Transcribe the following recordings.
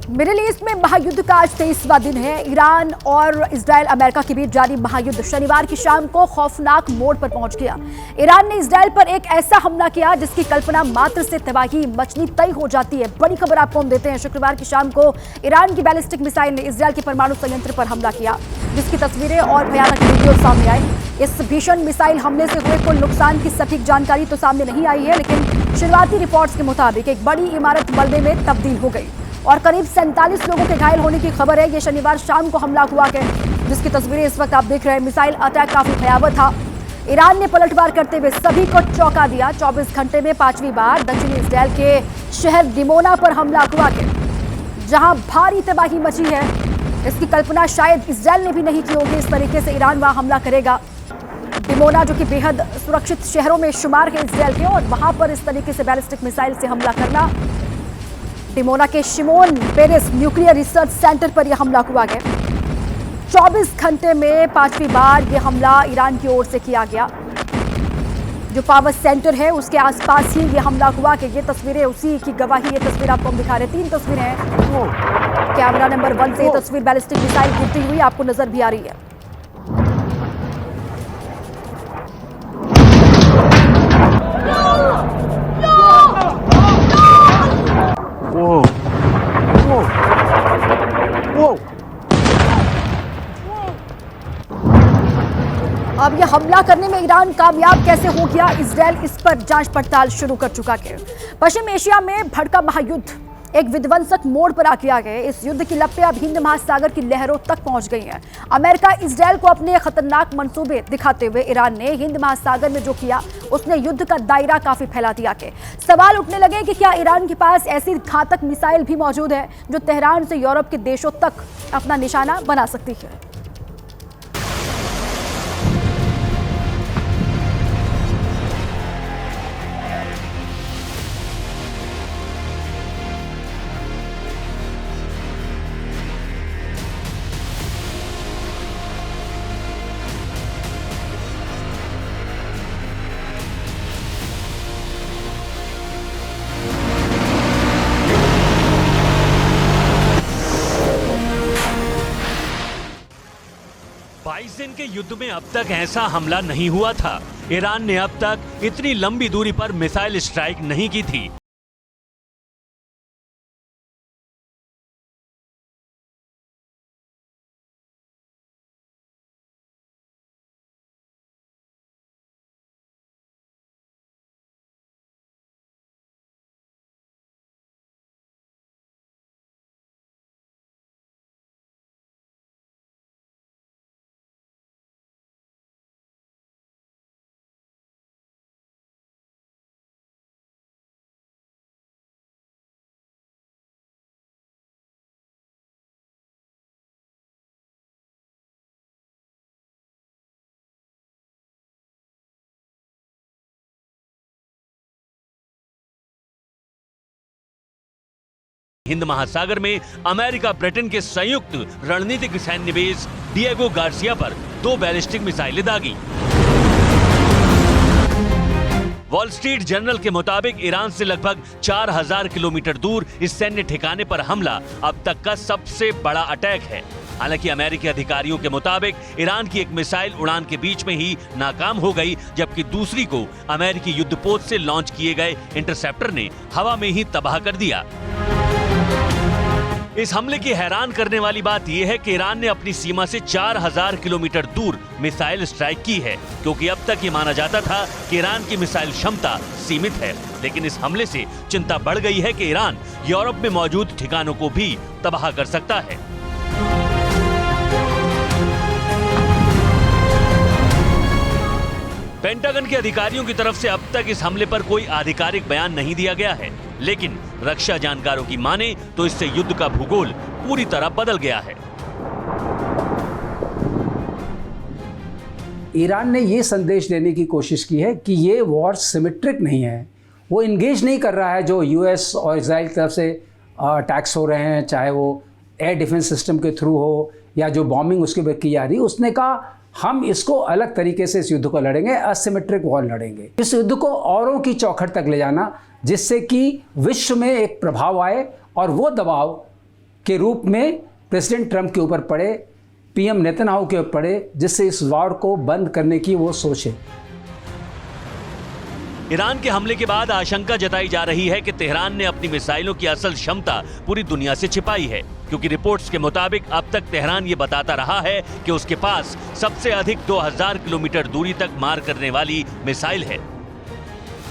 Middle east में महायुद्ध का आज 23वां दिन है। ईरान और इजराइल अमेरिका के बीच जारी महायुद्ध शनिवार की शाम को खौफनाक मोड़ पर पहुंच गया। ईरान ने इजराइल पर एक ऐसा हमला किया जिसकी कल्पना मात्र से तबाही मचनी तय हो जाती है। बड़ी खबर आपको हम देते हैं। शुक्रवार की शाम को ईरान की बैलिस्टिक मिसाइल ने इजराइल के परमाणु संयंत्र पर हमला किया, जिसकी तस्वीरें और भयानक वीडियो सामने आए। इस भीषण मिसाइल हमले से हुए कुल नुकसान की सटीक जानकारी तो सामने नहीं आई है, लेकिन शुरुआती रिपोर्ट्स के मुताबिक एक बड़ी इमारत मलबे में तब्दील हो गई और करीब 47 लोगों के घायल होने की खबर है। ये शनिवार शाम को हमला हुआ है, जिसकी तस्वीरें इस वक्त आप देख रहे हैं। मिसाइल अटैक काफी भयावह था। ईरान ने पलटवार करते हुए सभी को चौंका दिया। 24 घंटे में 5वीं बार दक्षिणी इजराइल के शहर दिमोना पर हमला हुआ है, जहां भारी तबाही मची है। इसकी कल्पना शायद इजराइल ने भी नहीं की होगी। इस तरीके से ईरान वहां हमला करेगा। दिमोना जो कि बेहद सुरक्षित शहरों में शुमार है इजराइल के, और वहां पर इस तरीके से बैलिस्टिक मिसाइल से हमला करना। दिमोना के Shimon Peres nuclear research centre पर यह हमला हुआ है। 24 घंटे में 5वीं बार यह हमला ईरान की ओर से किया गया। जो पावर सेंटर है उसके आसपास ही यह हमला हुआ कि ये तस्वीरें उसी की गवाही। ये तस्वीर आपको हम दिखा रहे हैं। 3 तस्वीरें हैं। कैमरा नंबर 1 से ये तस्वीर बैलिस्टिक मिसाइल गिरती हुई आपको नजर भी आ रही है। अब यह हमला करने में ईरान कामयाब कैसे हो गया, इजराइल इस पर जांच पड़ताल शुरू कर चुका है। पश्चिम एशिया में भड़का महायुद्ध एक विध्वंसक मोड़ पर आ गया है। इस युद्ध की लपटें अब हिंद महासागर की लहरों तक पहुंच गई हैं। अमेरिका इजराइल को अपने खतरनाक मंसूबे दिखाते हुए ईरान ने हिंद महासागर में जो किया उसने युद्ध का दायरा काफी फैला दिया है। सवाल उठने लगे कि क्या ईरान के पास ऐसी घातक मिसाइल भी मौजूद है जो तेहरान से यूरोप के देशों तक अपना निशाना बना सकती है। दिन के युद्ध में अब तक ऐसा हमला नहीं हुआ था। ईरान ने अब तक इतनी लंबी दूरी पर मिसाइल स्ट्राइक नहीं की थी। हिंद महासागर में अमेरिका ब्रिटेन के संयुक्त रणनीतिक सैन्य बेस डिएगो गार्सिया पर 2 बैलिस्टिक मिसाइलें दागी। वॉल स्ट्रीट जर्नल के मुताबिक ईरान से लगभग 4000 किलोमीटर दूर इस सैन्य ठिकाने पर हमला अब तक का सबसे बड़ा अटैक है। हालांकि अमेरिकी अधिकारियों के मुताबिक ईरान की एक मिसाइल उड़ान के बीच में ही नाकाम हो गई, जबकि दूसरी को अमेरिकी युद्धपोत से लॉन्च किए गए इंटरसेप्टर ने हवा में ही तबाह कर दिया। इस हमले की हैरान करने वाली बात यह है कि ईरान ने अपनी सीमा से 4000 किलोमीटर दूर मिसाइल स्ट्राइक की है, क्योंकि अब तक ये माना जाता था कि ईरान की मिसाइल क्षमता सीमित है। लेकिन इस हमले से चिंता बढ़ गई है कि ईरान यूरोप में मौजूद ठिकानों को भी तबाह कर सकता है। पेंटागन के अधिकारियों की तरफ से अब तक इस हमले पर कोई आधिकारिक बयान नहीं दिया गया है, लेकिन रक्षा जानकारों की माने तो इससे युद्ध का भूगोल पूरी तरह बदल गया है। ईरान ने ये संदेश देने की कोशिश की है कि ये वॉर सिमेट्रिक नहीं है। वो इंगेज नहीं कर रहा है जो यूएस और इजराइल की तरफ से अटैक्स हो रहे हैं, चाहे वो एयर डिफेंस सिस्टम के थ्रू हो या जो बॉम्बिंग उसके ऊपर की जा रही है। उसने कहा हम इसको अलग तरीके से इस युद्ध को लड़ेंगे, असिमेट्रिक वॉर लड़ेंगे। इस युद्ध को औरों की चौखट तक ले जाना, जिससे कि विश्व में एक प्रभाव आए और वो दबाव के रूप में प्रेसिडेंट ट्रंप के ऊपर पड़े, पीएम नेतन्याहू के ऊपर पड़े, जिससे इस वॉर को बंद करने की वो सोचे। ईरान के हमले के बाद आशंका जताई जा रही है कि तेहरान ने अपनी मिसाइलों की असल क्षमता पूरी दुनिया से छिपाई है, क्योंकि रिपोर्ट्स के मुताबिक अब तक तेहरान ये बताता रहा है कि उसके पास सबसे अधिक 2000 किलोमीटर दूरी तक मार करने वाली मिसाइल है।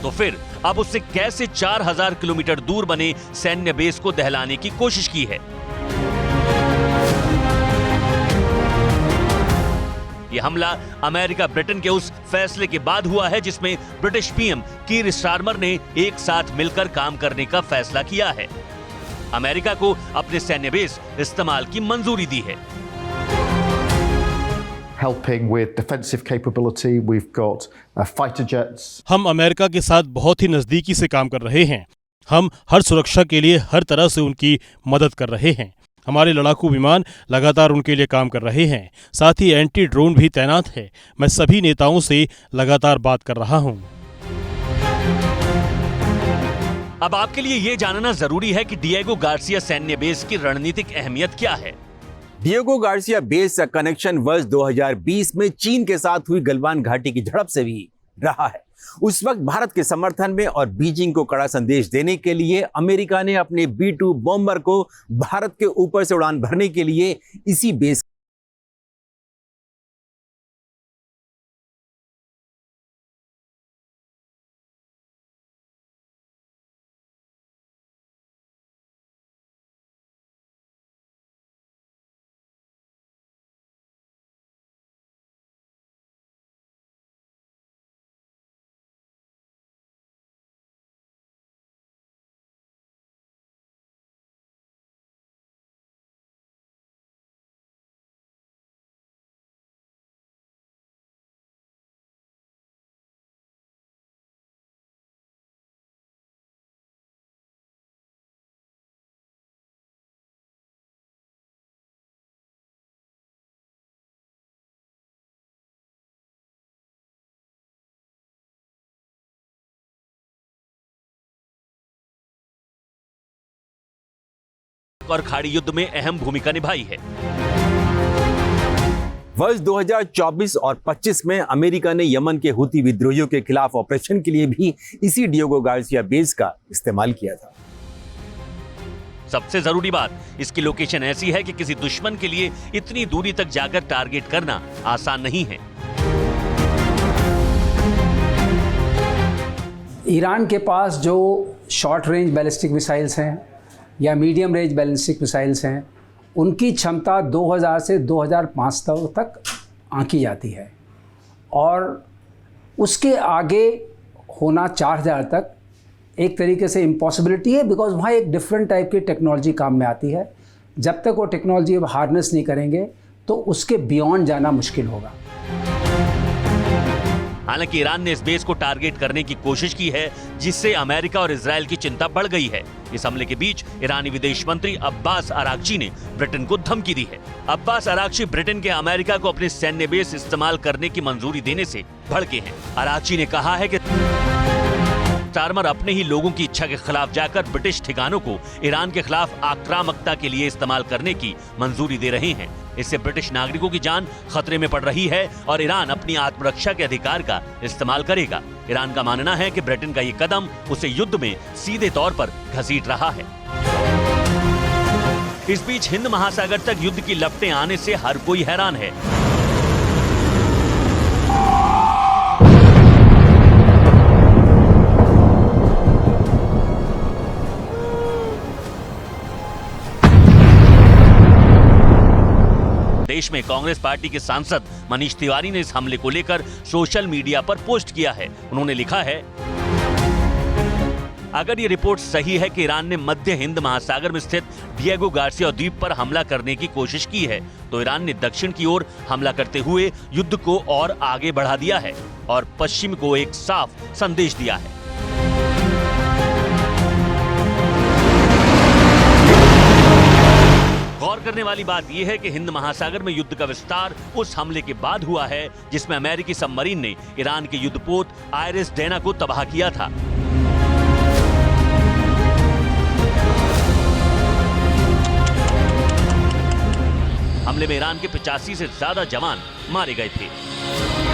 तो फिर अब उससे कैसे 4000 किलोमीटर दूर बने सैन्य बेस को दहलाने की कोशिश की है? यह हमला अमेरिका ब्रिटेन के उस फैसले के बाद हुआ है जिसमें ब्रिटिश पीएम कीर स्टारमर ने एक साथ मिलकर काम करने का फैसला किया है। अमेरिका को अपने सैन्य बेस इस्तेमाल की मंजूरी दी है। Helping with defensive capability, we've got fighter jets. हम अमेरिका के साथ बहुत ही नजदीकी से काम कर रहे हैं। हम हर सुरक्षा के लिए हर तरह से उनकी मदद कर रहे हैं। हमारे लड़ाकू विमान लगातार उनके लिए काम कर रहे हैं। साथ ही एंटी ड्रोन भी तैनात है। मैं सभी नेताओं से लगातार बात कर रहा हूं। अब आपके लिए यह जानना जरूरी है कि डिएगो गार्सिया सैन्य बेस की रणनीतिक अहमियत क्या है। डिएगो गार्सिया बेस का कनेक्शन वर्ष 2020 में चीन के साथ हुई गलवान घाटी की झड़प से भी रहा है। उस वक्त भारत के समर्थन में और बीजिंग को कड़ा संदेश देने के लिए अमेरिका ने अपने B-2 बॉम्बर को भारत के ऊपर से उड़ान भरने के लिए इसी बेस और खाड़ी युद्ध में अहम भूमिका निभाई है। वर्ष 2024 और 25 में अमेरिका ने यमन के हुती विद्रोहियों के खिलाफ ऑपरेशन के लिए भी इसी डिएगो गार्सिया बेस का इस्तेमाल किया था। सबसे जरूरी बात, इसकी लोकेशन ऐसी है कि किसी दुश्मन के लिए इतनी दूरी तक जाकर टारगेट करना आसान नहीं है। ईरान के पास जो शॉर्ट रेंज बैलिस्टिक मिसाइल्स हैं या मीडियम रेंज बैलिस्टिक मिसाइल्स हैं, उनकी क्षमता 2000 से 2005 तक आंकी जाती है और उसके आगे होना 4000 तक एक तरीके से इम्पॉसिबिलिटी है, बिकॉज वहाँ एक डिफरेंट टाइप की टेक्नोलॉजी काम में आती है। जब तक वो टेक्नोलॉजी अब हार्नेस नहीं करेंगे तो उसके बियॉन्ड जाना मुश्किल होगा। हालांकि ईरान ने इस बेस को टारगेट करने की कोशिश की है, जिससे अमेरिका और इजरायल की चिंता बढ़ गई है। इस हमले के बीच ईरानी विदेश मंत्री अब्बास अरागची ने ब्रिटेन को धमकी दी है। अब्बास अरागची ब्रिटेन के अमेरिका को अपने सैन्य बेस इस्तेमाल करने की मंजूरी देने से भड़के हैं। अरागची ने कहा है कि स्टारमर अपने ही लोगों की इच्छा के खिलाफ जाकर ब्रिटिश ठिकानों को ईरान के खिलाफ आक्रामकता के लिए इस्तेमाल करने की मंजूरी दे रहे हैं। इससे ब्रिटिश नागरिकों की जान खतरे में पड़ रही है और ईरान अपनी आत्मरक्षा के अधिकार का इस्तेमाल करेगा। ईरान का मानना है कि ब्रिटेन का ये कदम उसे युद्ध में सीधे तौर पर घसीट रहा है। इस बीच हिंद महासागर तक युद्ध की लपटें आने से हर कोई हैरान है। देश में कांग्रेस पार्टी के सांसद मनीष तिवारी ने इस हमले को लेकर सोशल मीडिया पर पोस्ट किया है। उन्होंने लिखा है, अगर ये रिपोर्ट सही है कि ईरान ने मध्य हिंद महासागर में स्थित डिएगो गार्सिया द्वीप पर हमला करने की कोशिश की है, तो ईरान ने दक्षिण की ओर हमला करते हुए युद्ध को और आगे बढ़ा दिया है और पश्चिम को एक साफ संदेश दिया है। गौर करने वाली बात यह है कि हिंद महासागर में युद्ध का विस्तार उस हमले के बाद हुआ है जिसमें अमेरिकी सबमरीन ने ईरान के युद्धपोत आइरिस डेना को तबाह किया था। हमले में ईरान के 85 से ज्यादा जवान मारे गए थे।